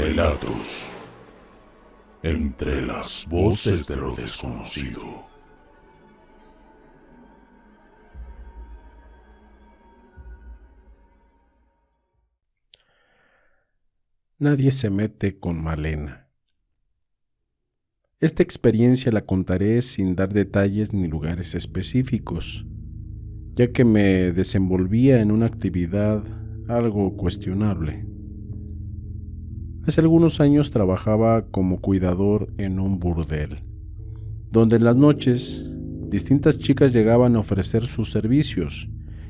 Relatos entre las voces de lo desconocido. Nadie se mete con Malena. Esta experiencia la contaré sin dar detalles ni lugares específicos, ya que me desenvolvía en una actividad algo cuestionable. Hace algunos años trabajaba como cuidador en un burdel, donde en las noches distintas chicas llegaban a ofrecer sus servicios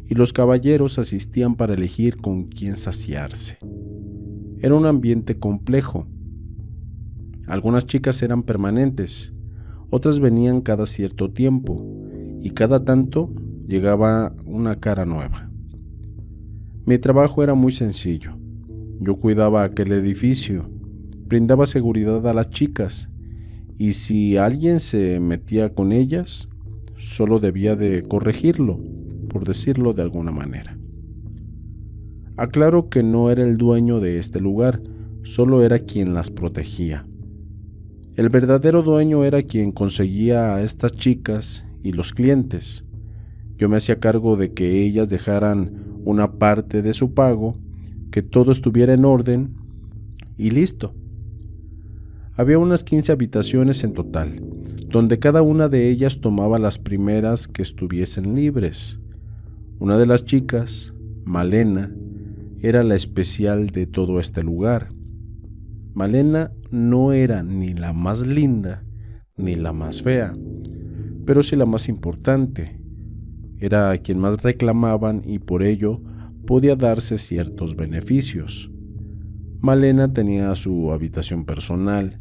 y los caballeros asistían para elegir con quién saciarse. Era un ambiente complejo. Algunas chicas eran permanentes, otras venían cada cierto tiempo y cada tanto llegaba una cara nueva. Mi trabajo era muy sencillo. Yo cuidaba aquel edificio, brindaba seguridad a las chicas y si alguien se metía con ellas, solo debía de corregirlo, por decirlo de alguna manera. Aclaro que no era el dueño de este lugar, solo era quien las protegía. El verdadero dueño era quien conseguía a estas chicas y los clientes. Yo me hacía cargo de que ellas dejaran una parte de su pago, que todo estuviera en orden y listo. Había unas 15 habitaciones en total, donde cada una de ellas tomaba las primeras que estuviesen libres. Una de las chicas, Malena, era la especial de todo este lugar. Malena no era ni la más linda ni la más fea, pero sí la más importante. Era a quien más reclamaban y por ello podía darse ciertos beneficios. Malena tenía su habitación personal.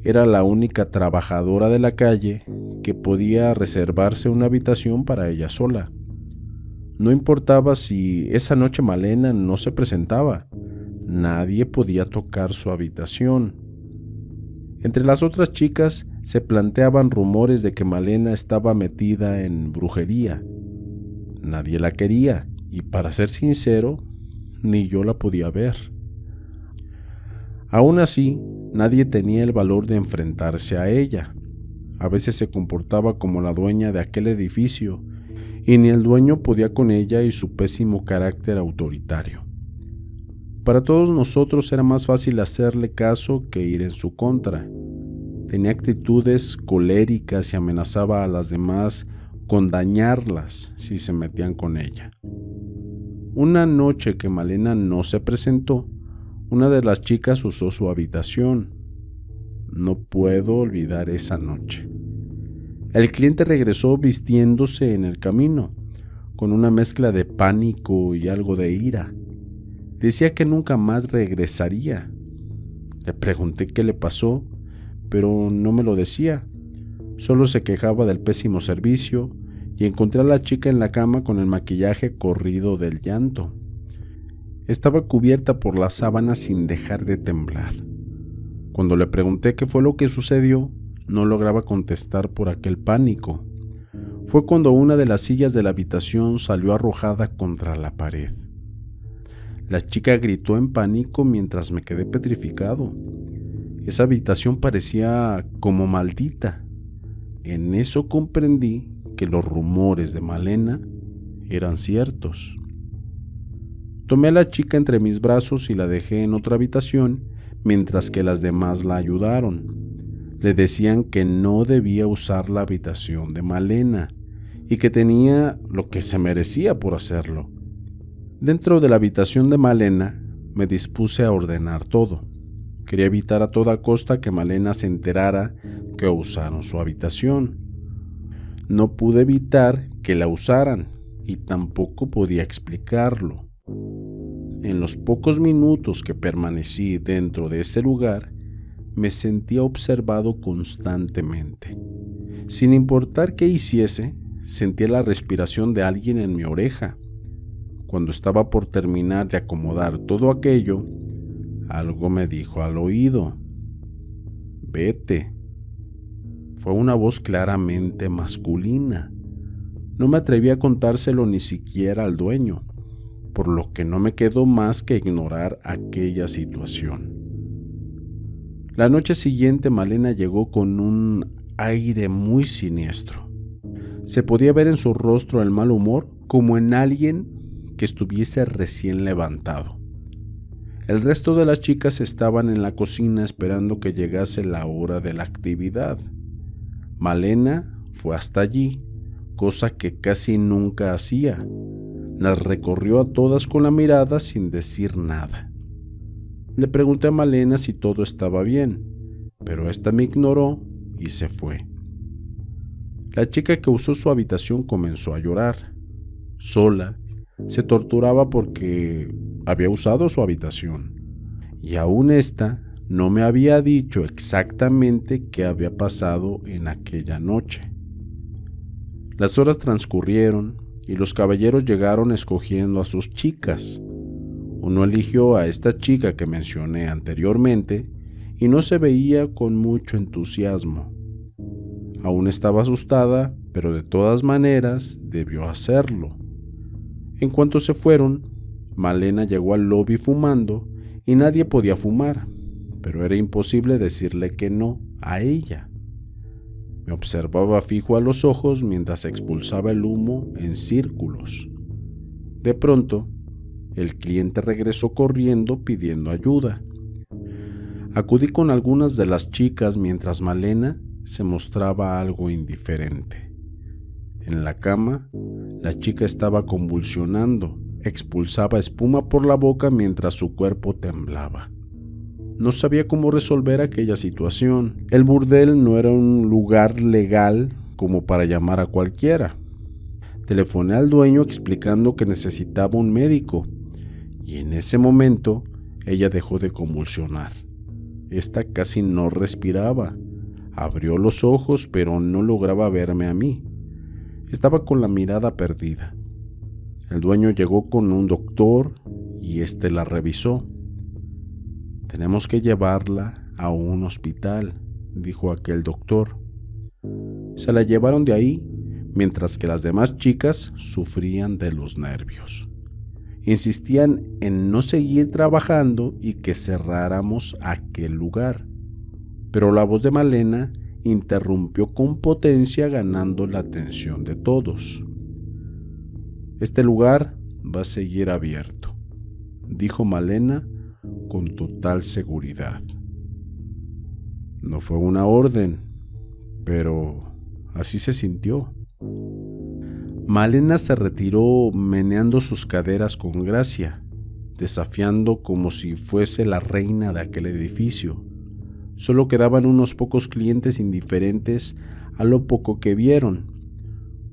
Era la única trabajadora de la calle que podía reservarse una habitación para ella sola. No importaba si esa noche Malena no se presentaba, nadie podía tocar su habitación. Entre las otras chicas se planteaban rumores de que Malena estaba metida en brujería. Nadie la quería y, para ser sincero, ni yo la podía ver. Aún así, nadie tenía el valor de enfrentarse a ella. A veces se comportaba como la dueña de aquel edificio y ni el dueño podía con ella y su pésimo carácter autoritario. Para todos nosotros era más fácil hacerle caso que ir en su contra. Tenía actitudes coléricas y amenazaba a las demás con dañarlas si se metían con ella. Una noche que Malena no se presentó, una de las chicas usó su habitación. No puedo olvidar esa noche. El cliente regresó vistiéndose en el camino, con una mezcla de pánico y algo de ira. Decía que nunca más regresaría. Le pregunté qué le pasó, pero no me lo decía. Solo se quejaba del pésimo servicio y encontré a la chica en la cama con el maquillaje corrido del llanto. Estaba cubierta por las sábanas sin dejar de temblar. Cuando le pregunté qué fue lo que sucedió, no lograba contestar por aquel pánico. Fue cuando una de las sillas de la habitación salió arrojada contra la pared. La chica gritó en pánico mientras me quedé petrificado. Esa habitación parecía como maldita. En eso comprendí que los rumores de Malena eran ciertos. Tomé a la chica entre mis brazos y la dejé en otra habitación, mientras que las demás la ayudaron. Le decían que no debía usar la habitación de Malena y que tenía lo que se merecía por hacerlo. Dentro de la habitación de Malena me dispuse a ordenar todo. Quería evitar a toda costa que Malena se enterara que usaron su habitación. No pude evitar que la usaran y tampoco podía explicarlo. En los pocos minutos que permanecí dentro de ese lugar, me sentía observado constantemente. Sin importar qué hiciese, sentía la respiración de alguien en mi oreja. Cuando estaba por terminar de acomodar todo aquello, algo me dijo al oído: «Vete». Fue una voz claramente masculina. No me atreví a contárselo ni siquiera al dueño, por lo que no me quedó más que ignorar aquella situación. La noche siguiente Malena llegó con un aire muy siniestro. Se podía ver en su rostro el mal humor como en alguien que estuviese recién levantado. El resto de las chicas estaban en la cocina esperando que llegase la hora de la actividad. Malena fue hasta allí, cosa que casi nunca hacía. Las recorrió a todas con la mirada sin decir nada. Le pregunté a Malena si todo estaba bien, pero esta me ignoró y se fue. La chica que usó su habitación comenzó a llorar. Sola, se torturaba porque había usado su habitación. Y aún esta no me había dicho exactamente qué había pasado en aquella noche. Las horas transcurrieron y los caballeros llegaron escogiendo a sus chicas. Uno eligió a esta chica que mencioné anteriormente y no se veía con mucho entusiasmo. Aún estaba asustada, pero de todas maneras debió hacerlo. En cuanto se fueron, Malena llegó al lobby fumando y nadie podía fumar, pero era imposible decirle que no a ella. Me observaba fijo a los ojos mientras expulsaba el humo en círculos. De pronto, el cliente regresó corriendo pidiendo ayuda. Acudí con algunas de las chicas mientras Malena se mostraba algo indiferente. En la cama, la chica estaba convulsionando, expulsaba espuma por la boca mientras su cuerpo temblaba. No sabía cómo resolver aquella situación. El burdel no era un lugar legal como para llamar a cualquiera. Telefoné al dueño explicando que necesitaba un médico, y en ese momento ella dejó de convulsionar. Esta casi no respiraba. Abrió los ojos, pero no lograba verme a mí. Estaba con la mirada perdida. El dueño llegó con un doctor y este la revisó. «Tenemos que llevarla a un hospital», dijo aquel doctor. Se la llevaron de ahí, mientras que las demás chicas sufrían de los nervios. Insistían en no seguir trabajando y que cerráramos aquel lugar. Pero la voz de Malena interrumpió con potencia, ganando la atención de todos. «Este lugar va a seguir abierto», dijo Malena con total seguridad. No fue una orden, pero así se sintió. Malena se retiró meneando sus caderas con gracia, desafiando como si fuese la reina de aquel edificio. Solo quedaban unos pocos clientes indiferentes a lo poco que vieron.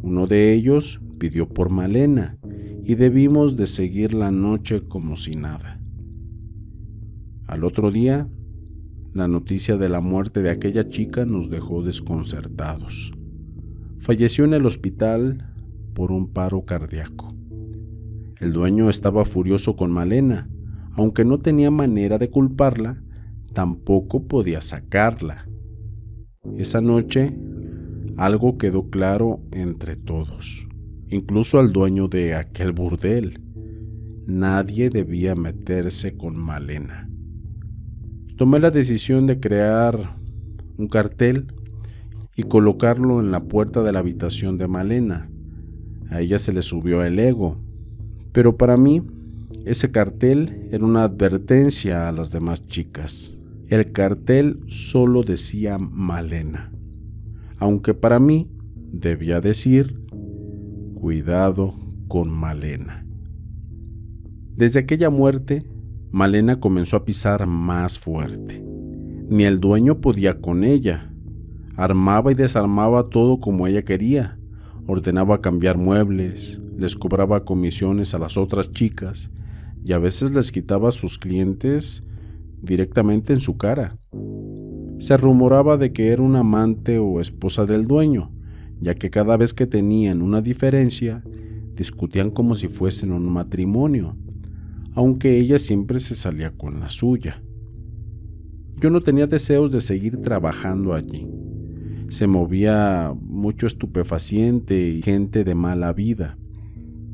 Uno de ellos pidió por Malena y debimos de seguir la noche como si nada. Al otro día, la noticia de la muerte de aquella chica nos dejó desconcertados. Falleció en el hospital por un paro cardíaco. El dueño estaba furioso con Malena, aunque no tenía manera de culparla, tampoco podía sacarla. Esa noche, algo quedó claro entre todos, incluso al dueño de aquel burdel. Nadie debía meterse con Malena. Tomé la decisión de crear un cartel y colocarlo en la puerta de la habitación de Malena. A ella se le subió el ego, pero para mí ese cartel era una advertencia a las demás chicas. El cartel solo decía Malena, aunque para mí debía decir cuidado con Malena. Desde aquella muerte, Malena comenzó a pisar más fuerte. Ni el dueño podía con ella. Armaba y desarmaba todo como ella quería. Ordenaba cambiar muebles, les cobraba comisiones a las otras chicas y a veces les quitaba a sus clientes directamente en su cara. Se rumoraba de que era una amante o esposa del dueño, ya que cada vez que tenían una diferencia, discutían como si fuesen un matrimonio, aunque ella siempre se salía con la suya. Yo no tenía deseos de seguir trabajando allí. Se movía mucho estupefaciente y gente de mala vida,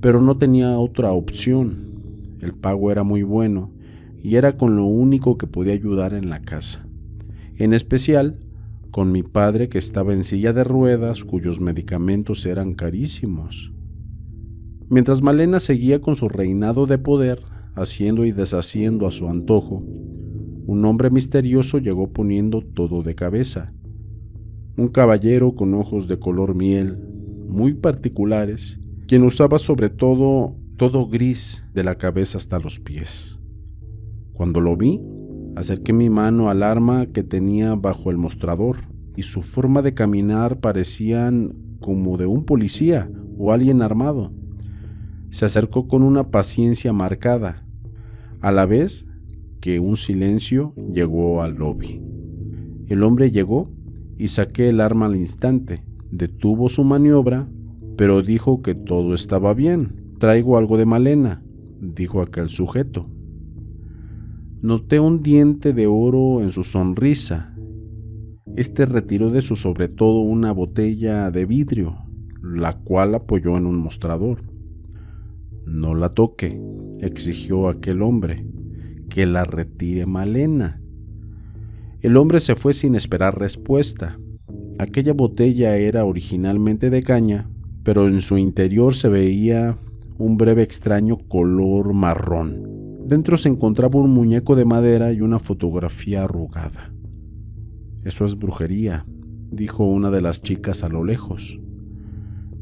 pero no tenía otra opción. El pago era muy bueno y era con lo único que podía ayudar en la casa. en especial con mi padre, que estaba en silla de ruedas, cuyos medicamentos eran carísimos. Mientras Malena seguía con su reinado de poder, haciendo y deshaciendo a su antojo, un hombre misterioso llegó poniendo todo de cabeza. Un caballero con ojos de color miel, muy particulares, quien usaba sobre todo gris de la cabeza hasta los pies. Cuando lo vi, acerqué mi mano al arma que tenía bajo el mostrador, y su forma de caminar parecían como de un policía o alguien armado. Se acercó con una paciencia marcada, a la vez que un silencio llegó al lobby. El hombre llegó y saqué el arma al instante. Detuvo su maniobra, pero dijo que todo estaba bien. «Traigo algo de Malena», dijo aquel sujeto. Noté un diente de oro en su sonrisa. Retiró de su sobretodo una botella de vidrio, la cual apoyó en un mostrador. «No la toque», exigió aquel hombre. «Que la retire Malena». El hombre se fue sin esperar respuesta. Aquella botella era originalmente de caña, pero en su interior se veía un breve extraño color marrón. Dentro se encontraba un muñeco de madera y una fotografía arrugada. «Eso es brujería», dijo una de las chicas a lo lejos.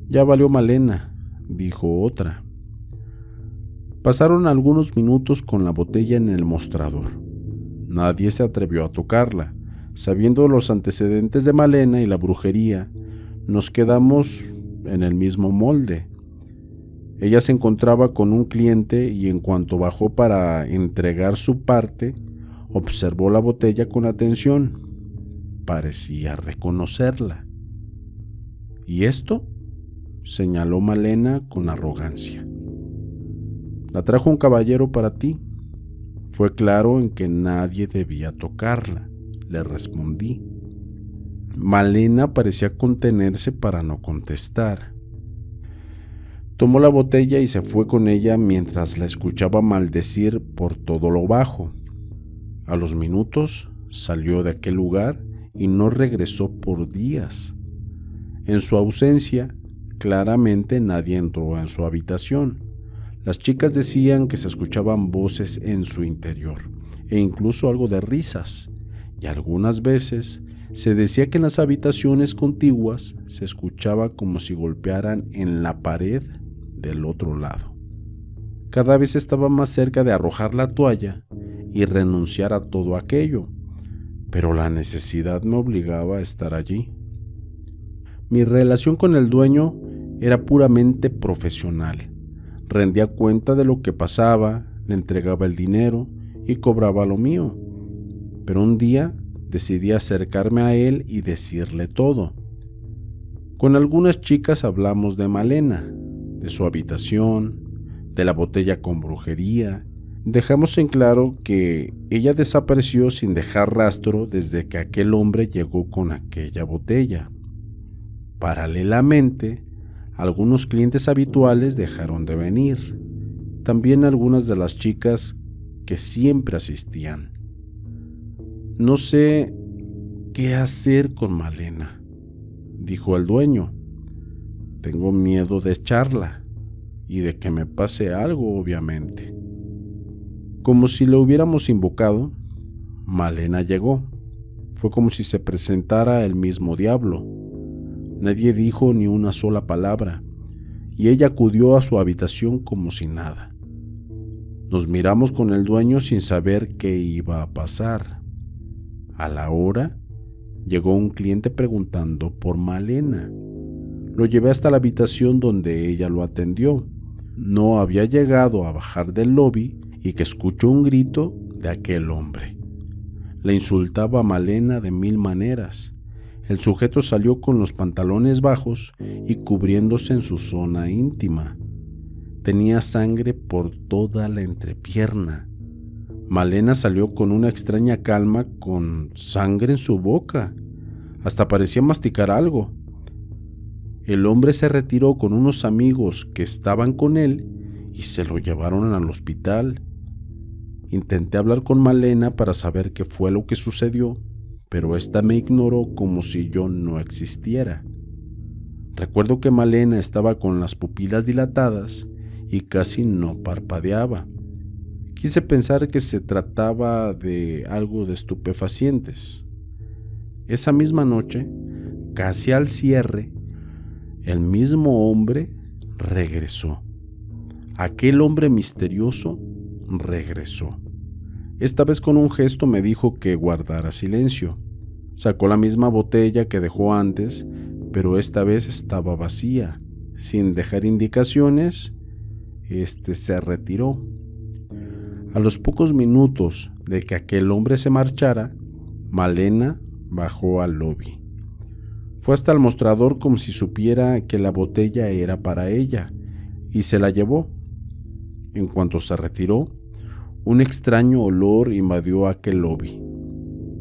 «Ya valió Malena», dijo otra. Pasaron algunos minutos con la botella en el mostrador. Nadie se atrevió a tocarla. Sabiendo los antecedentes de Malena y la brujería, nos quedamos en el mismo molde. Ella se encontraba con un cliente y en cuanto bajó para entregar su parte, observó la botella con atención. Parecía reconocerla. «¿Y esto?», señaló Malena con arrogancia. «La trajo un caballero para ti». «Fue claro en que nadie debía tocarla», le respondí. Malena parecía contenerse para no contestar. Tomó la botella y se fue con ella mientras la escuchaba maldecir por todo lo bajo. A los minutos salió de aquel lugar y no regresó por días. En su ausencia, claramente nadie entró en su habitación. Las chicas decían que se escuchaban voces en su interior, e incluso algo de risas, y algunas veces se decía que en las habitaciones contiguas se escuchaba como si golpearan en la pared del otro lado. Cada vez estaba más cerca de arrojar la toalla y renunciar a todo aquello, pero la necesidad me obligaba a estar allí. Mi relación con el dueño era puramente profesional. Rendía cuenta de lo que pasaba, le entregaba el dinero y cobraba lo mío. Pero un día decidí acercarme a él y decirle todo. Con algunas chicas hablamos de Malena, de su habitación, de la botella con brujería. Dejamos en claro que ella desapareció sin dejar rastro desde que aquel hombre llegó con aquella botella. Paralelamente, algunos clientes habituales dejaron de venir, también algunas de las chicas que siempre asistían. «No sé qué hacer con Malena», dijo el dueño. «Tengo miedo de echarla y de que me pase algo, obviamente». Como si lo hubiéramos invocado, Malena llegó. Fue como si se presentara el mismo diablo. Nadie dijo ni una sola palabra, y ella acudió a su habitación como si nada. Nos miramos con el dueño sin saber qué iba a pasar. A la hora, llegó un cliente preguntando por Malena. Lo llevé hasta la habitación donde ella lo atendió. No había llegado a bajar del lobby y que escuchó un grito de aquel hombre. Le insultaba a Malena de 1000 maneras. El sujeto salió con los pantalones bajos y cubriéndose en su zona íntima. Tenía sangre por toda la entrepierna. Malena salió con una extraña calma, con sangre en su boca. Hasta parecía masticar algo. El hombre se retiró con unos amigos que estaban con él y se lo llevaron al hospital. Intenté hablar con Malena para saber qué fue lo que sucedió, pero ésta me ignoró como si yo no existiera. Recuerdo que Malena estaba con las pupilas dilatadas y casi no parpadeaba. Quise pensar que se trataba de algo de estupefacientes. Esa misma noche, casi al cierre, el mismo hombre regresó. Aquel hombre misterioso regresó. Esta vez con un gesto me dijo que guardara silencio. Sacó la misma botella que dejó antes, pero esta vez estaba vacía. Sin dejar indicaciones, se retiró. A los pocos minutos de que aquel hombre se marchara, Malena bajó al lobby. Fue hasta el mostrador como si supiera que la botella era para ella y se la llevó. En cuanto se retiró, un extraño olor invadió aquel lobby.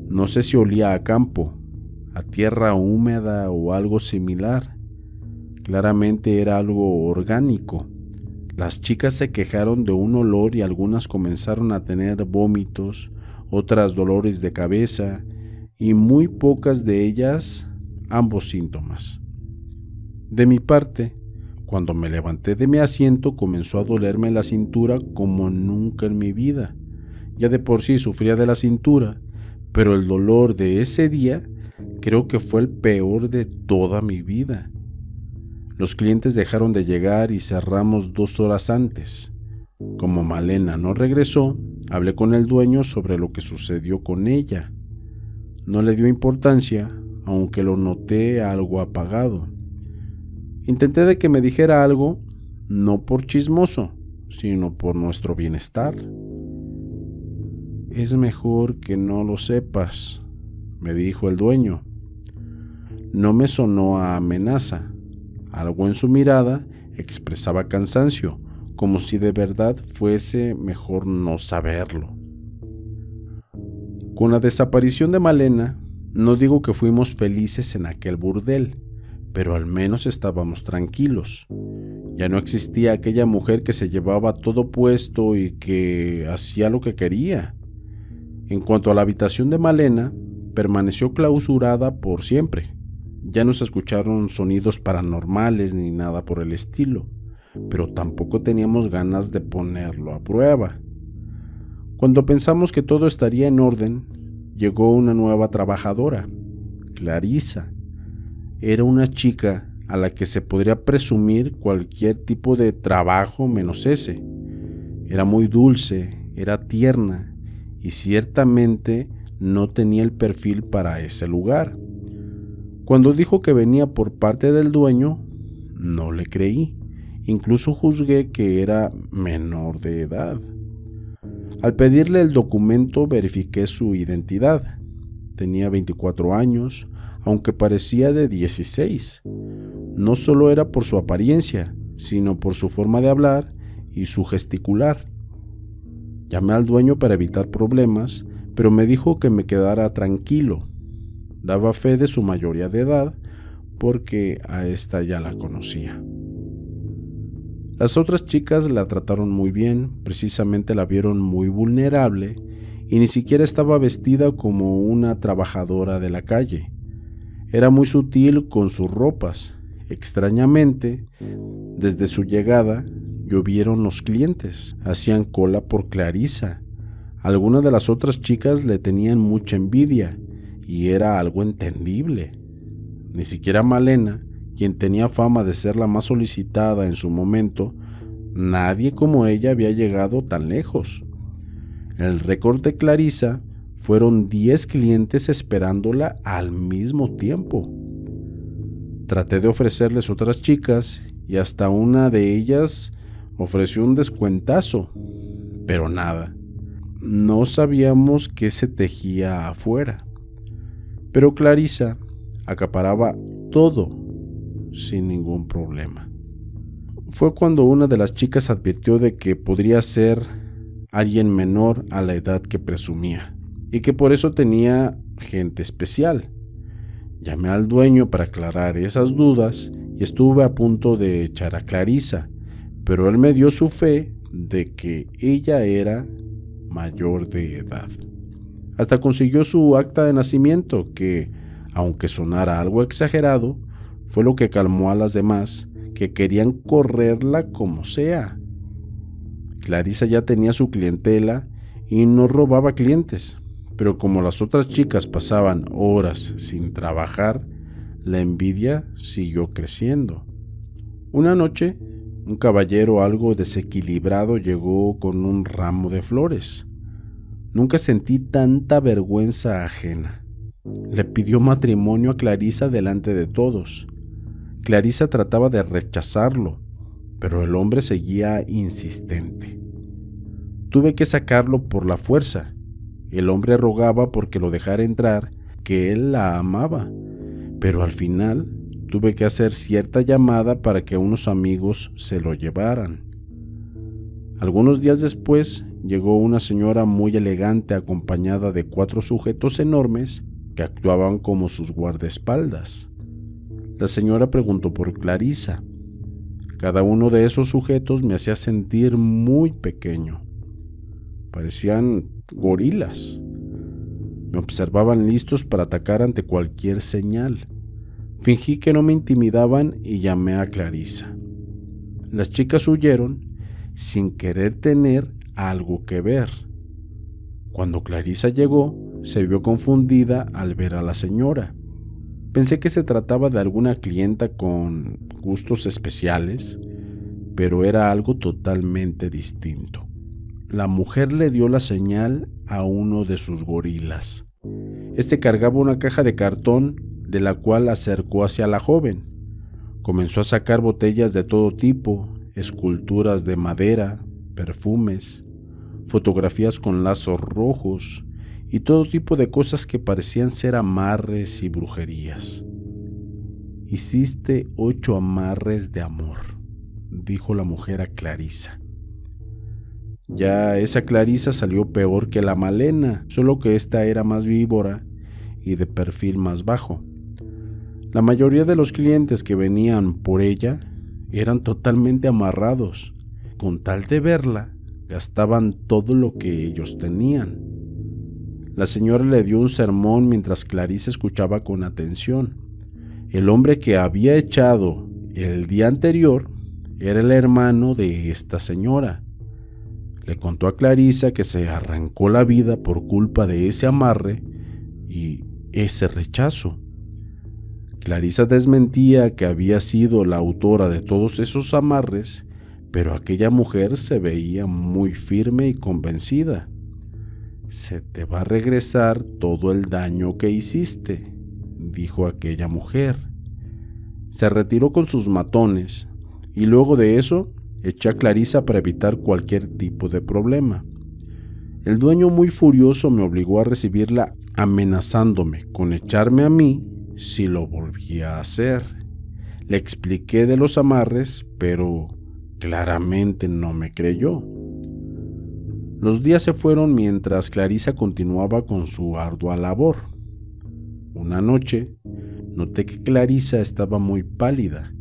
No sé si olía a campo, a tierra húmeda o algo similar. Claramente era algo orgánico. Las chicas se quejaron de un olor y algunas comenzaron a tener vómitos, otras dolores de cabeza y muy pocas de ellas ambos síntomas. De mi parte, cuando me levanté de mi asiento comenzó a dolerme la cintura como nunca en mi vida. Ya de por sí sufría de la cintura, pero el dolor de ese día creo que fue el peor de toda mi vida. Los clientes dejaron de llegar y cerramos 2 horas antes. Como Malena no regresó, hablé con el dueño sobre lo que sucedió con ella. No le dio importancia, aunque lo noté algo apagado. Intenté de que me dijera algo, no por chismoso, sino por nuestro bienestar. Es mejor que no lo sepas, me dijo el dueño. No me sonó a amenaza. Algo en su mirada expresaba cansancio, como si de verdad fuese mejor no saberlo. Con la desaparición de Malena, no digo que fuimos felices en aquel burdel, pero al menos estábamos tranquilos. Ya no existía aquella mujer que se llevaba todo puesto y que hacía lo que quería. En cuanto a la habitación de Malena, permaneció clausurada por siempre. Ya no se escucharon sonidos paranormales ni nada por el estilo, pero tampoco teníamos ganas de ponerlo a prueba. Cuando pensamos que todo estaría en orden, llegó una nueva trabajadora, Clarisa. Era una chica a la que se podría presumir cualquier tipo de trabajo menos ese. Era muy dulce, era tierna y ciertamente no tenía el perfil para ese lugar. Cuando dijo que venía por parte del dueño, no le creí. Incluso juzgué que era menor de edad. Al pedirle el documento verifiqué su identidad. Tenía 24 años, aunque parecía de 16. No solo era por su apariencia, sino por su forma de hablar y su gesticular. Llamé al dueño para evitar problemas, pero me dijo que me quedara tranquilo. Daba fe de su mayoría de edad, porque a esta ya la conocía. Las otras chicas la trataron muy bien, precisamente la vieron muy vulnerable y ni siquiera estaba vestida como una trabajadora de la calle. Era muy sutil con sus ropas. Extrañamente, desde su llegada, llovieron los clientes, hacían cola por Clarisa. Algunas de las otras chicas le tenían mucha envidia y era algo entendible. Ni siquiera Malena, quien tenía fama de ser la más solicitada en su momento, nadie como ella había llegado tan lejos. El récord de Clarisa fueron 10 clientes esperándola al mismo tiempo. Traté de ofrecerles otras chicas y hasta una de ellas ofreció un descuentazo, pero nada. No sabíamos qué se tejía afuera. Pero Clarisa acaparaba todo sin ningún problema. Fue cuando una de las chicas advirtió de que podría ser alguien menor a la edad que presumía y que por eso tenía gente especial. Llamé al dueño para aclarar esas dudas y estuve a punto de echar a Clarisa, pero él me dio su fe de que ella era mayor de edad. Hasta consiguió su acta de nacimiento, que, aunque sonara algo exagerado, fue lo que calmó a las demás, que querían correrla como sea. Clarisa ya tenía su clientela y no robaba clientes, pero como las otras chicas pasaban horas sin trabajar, la envidia siguió creciendo. Una noche, un caballero algo desequilibrado llegó con un ramo de flores. Nunca sentí tanta vergüenza ajena. Le pidió matrimonio a Clarisa delante de todos. Clarisa trataba de rechazarlo, pero el hombre seguía insistente. Tuve que sacarlo por la fuerza. El hombre rogaba porque lo dejara entrar, que él la amaba, pero al final tuve que hacer cierta llamada para que unos amigos se lo llevaran. Algunos días después llegó una señora muy elegante acompañada de 4 sujetos enormes que actuaban como sus guardaespaldas. La señora preguntó por Clarisa. Cada uno de esos sujetos me hacía sentir muy pequeño. Parecían gorilas. Me observaban listos para atacar ante cualquier señal. Fingí que no me intimidaban y llamé a Clarisa. Las chicas huyeron sin querer tener algo que ver. Cuando Clarisa llegó, se vio confundida al ver a la señora. Pensé que se trataba de alguna clienta con gustos especiales, pero era algo totalmente distinto. La mujer le dio la señal a uno de sus gorilas. Este cargaba una caja de cartón, de la cual acercó hacia la joven. Comenzó a sacar botellas de todo tipo, esculturas de madera, perfumes, fotografías con lazos rojos y todo tipo de cosas que parecían ser amarres y brujerías. «Hiciste 8 amarres de amor», dijo la mujer a Clarisa. Ya esa Clarisa salió peor que la Malena, solo que esta era más víbora y de perfil más bajo. La mayoría de los clientes que venían por ella eran totalmente amarrados. Con tal de verla, gastaban todo lo que ellos tenían. La señora le dio un sermón mientras Clarisa escuchaba con atención. El hombre que había echado el día anterior era el hermano de esta señora. Le contó a Clarisa que se arrancó la vida por culpa de ese amarre y ese rechazo. Clarisa desmentía que había sido la autora de todos esos amarres, pero aquella mujer se veía muy firme y convencida. «Se te va a regresar todo el daño que hiciste», dijo aquella mujer. Se retiró con sus matones y luego de eso eché a Clarisa para evitar cualquier tipo de problema. El dueño, muy furioso, me obligó a recibirla amenazándome con echarme a mí si lo volvía a hacer. Le expliqué de los amarres, pero claramente no me creyó. Los días se fueron mientras Clarisa continuaba con su ardua labor. Una noche noté que Clarisa estaba muy pálida.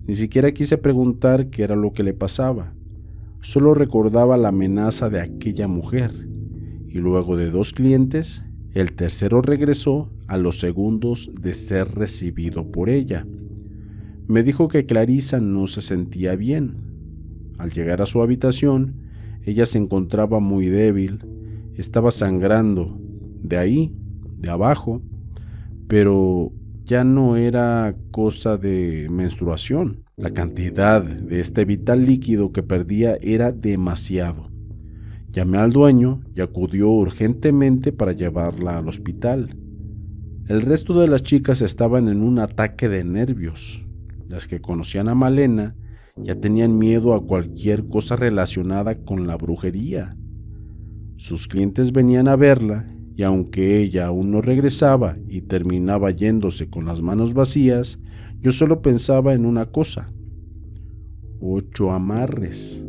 Ni siquiera quise preguntar qué era lo que le pasaba. Solo recordaba la amenaza de aquella mujer, y luego de 2 clientes, el tercero regresó a los segundos de ser recibido por ella. Me dijo que Clarisa no se sentía bien. Al llegar a su habitación, ella se encontraba muy débil, estaba sangrando, de ahí, de abajo, pero ya no era cosa de menstruación. La cantidad de este vital líquido que perdía era demasiado. Llamé al dueño y acudió urgentemente para llevarla al hospital. El resto de las chicas estaban en un ataque de nervios. Las que conocían a Malena ya tenían miedo a cualquier cosa relacionada con la brujería. Sus clientes venían a verla y aunque ella aún no regresaba y terminaba yéndose con las manos vacías, yo solo pensaba en una cosa: 8 amarres.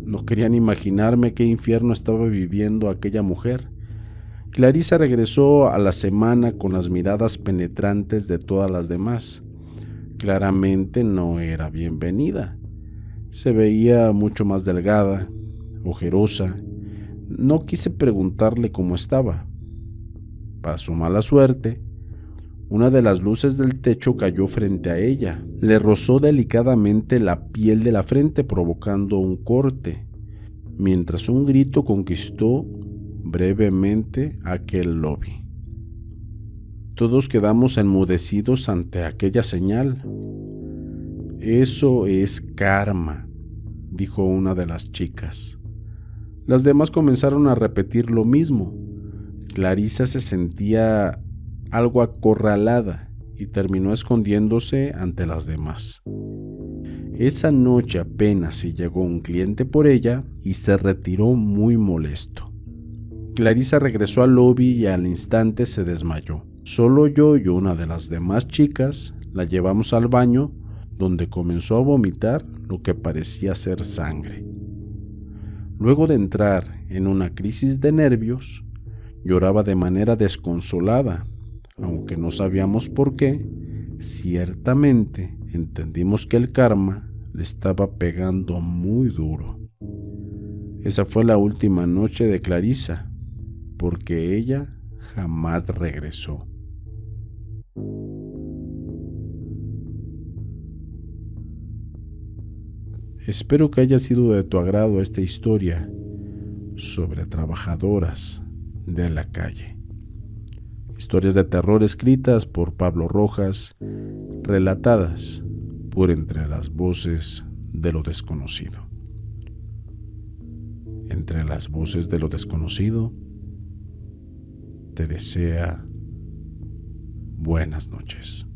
No querían imaginarme qué infierno estaba viviendo aquella mujer. Clarisa regresó a la semana con las miradas penetrantes de todas las demás. Claramente no era bienvenida. Se veía mucho más delgada, ojerosa, No quise preguntarle cómo estaba. Para su mala suerte, una de las luces del techo cayó frente a ella. Le rozó delicadamente la piel de la frente, provocando un corte, mientras un grito conquistó brevemente aquel lobby. Todos quedamos enmudecidos ante aquella señal. Eso es karma, dijo una de las chicas. Las demás comenzaron a repetir lo mismo. Clarisa se sentía algo acorralada y terminó escondiéndose ante las demás. Esa noche apenas si llegó un cliente por ella y se retiró muy molesto. Clarisa regresó al lobby y al instante se desmayó. Solo yo y una de las demás chicas la llevamos al baño, donde comenzó a vomitar lo que parecía ser sangre. Luego de entrar en una crisis de nervios, lloraba de manera desconsolada, aunque no sabíamos por qué. Ciertamente entendimos que el karma le estaba pegando muy duro. Esa fue la última noche de Clarisa, porque ella jamás regresó. Espero que haya sido de tu agrado esta historia sobre trabajadoras de la calle. Historias de terror escritas por Pablo Rojas, relatadas por Entre las Voces de lo Desconocido. Entre las Voces de lo Desconocido te desea buenas noches.